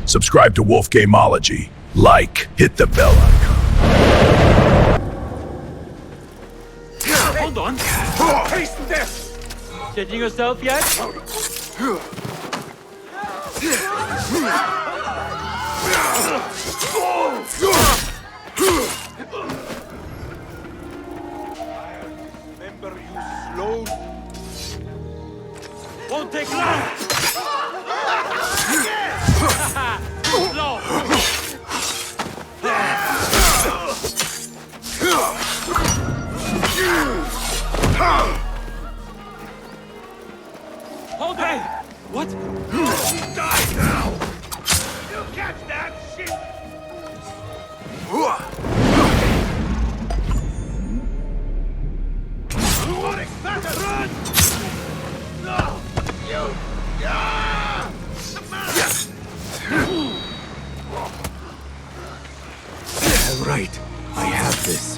Subscribe to Wolf Gameology. Like, hit the bell icon. Hold on. Taste this. Judging yourself yet? Remember you slow. Won't take long. Slow. Hold on. What? Die now! You catch that shit! What is that? Run! No! You! All right, I have this.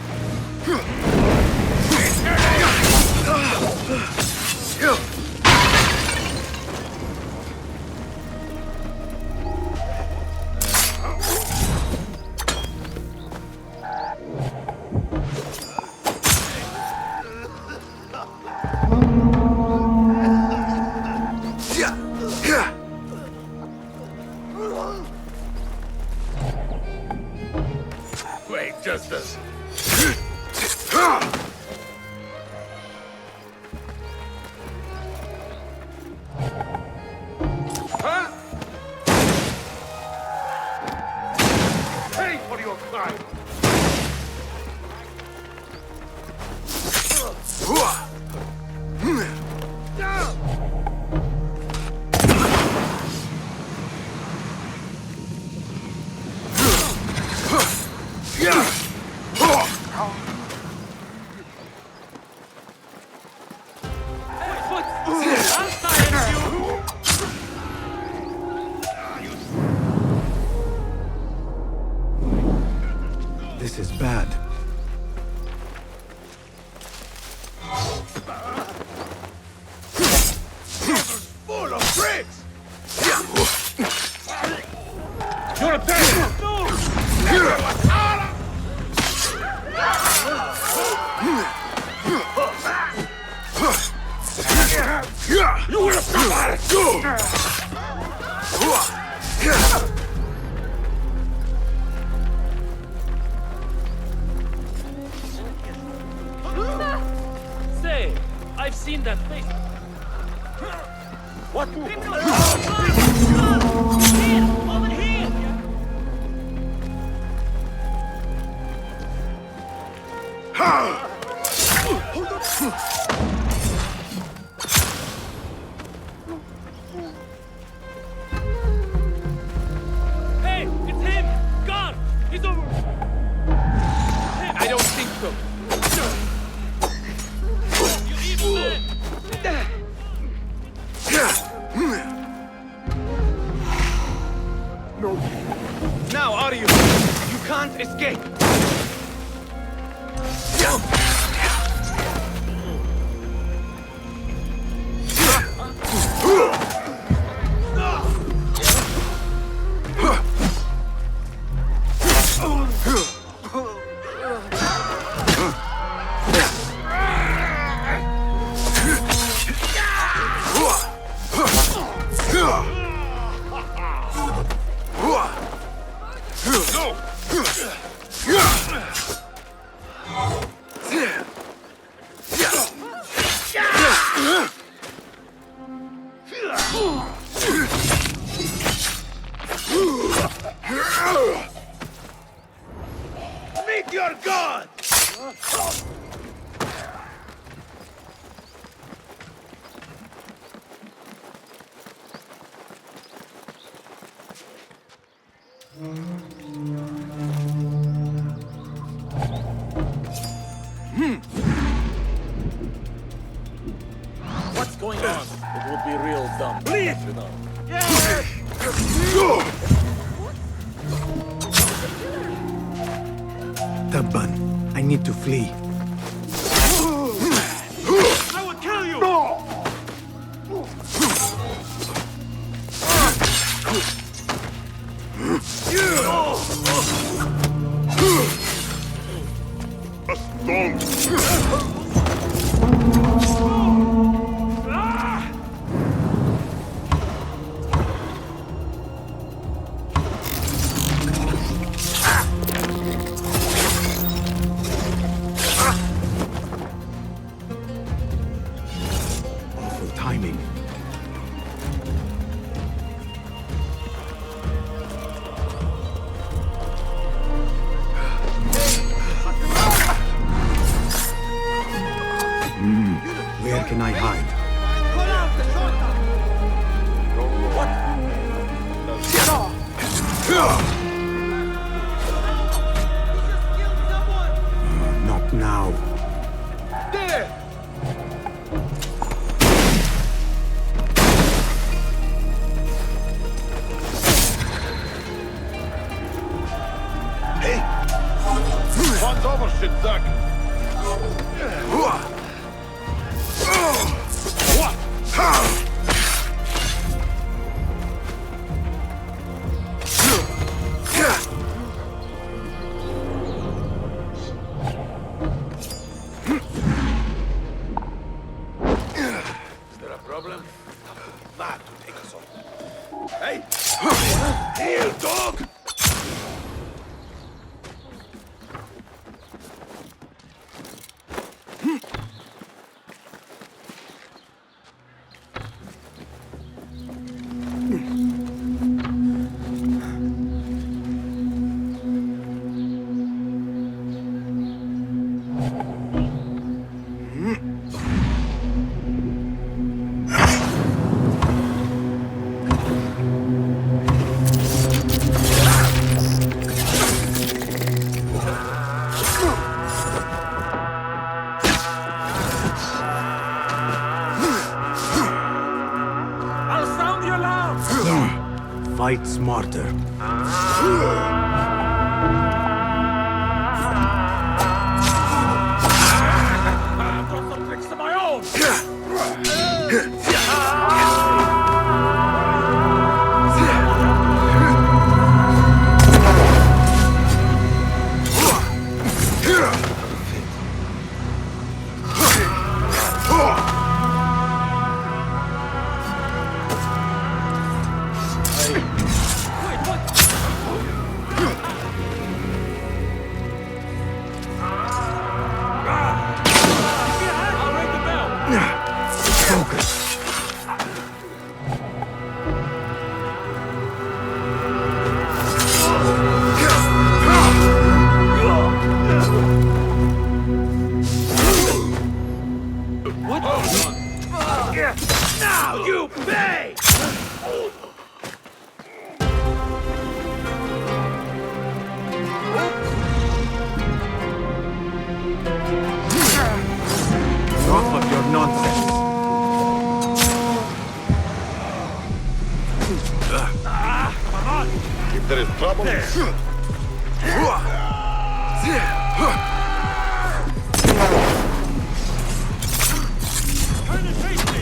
Wait, just as... Huh? Pay for your crime! What? I'll silence you. This is bad. Full of bricks! You're a bastard. No. You would have provided too! Say, I've seen that face. What? Here, over here. Hey, it's him! Gone! He's over! I don't think so. You evil man! No. Now, are you? You can't escape! Meet your god! What's going on? It would be real dumb. Please! You know. Tabban, I need to flee. I will kill you! Not now. There! Hey! One's over, shitsack! Is there a problem? That to take us on. Hey! Here, dog! Fight smarter. I've got some tricks of my own! I'll ring the bell! Focus. What? Now you pay! Enough of your nonsense. If there is trouble, Turn and face me!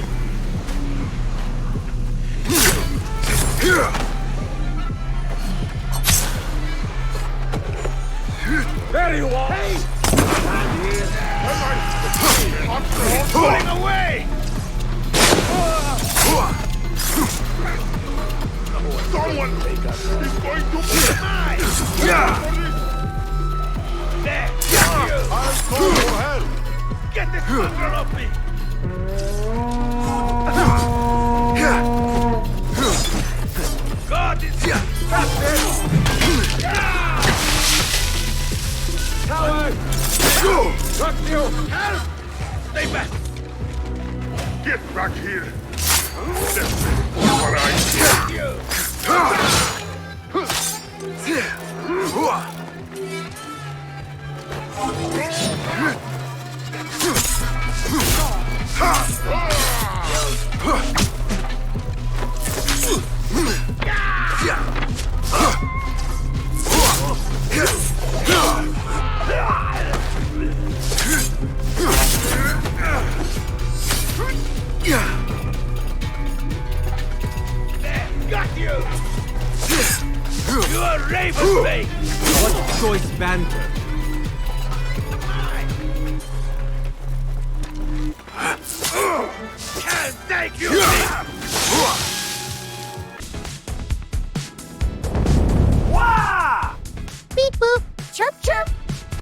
There you are! pulling away! Someone take us! He's going to be mine! There! I'll call for help! Get this fucker off me! God is here! Coward! Fuck you! Help! Stay back! Get back here! This is what I get you! Got you! You're a raven bait! What choice banter?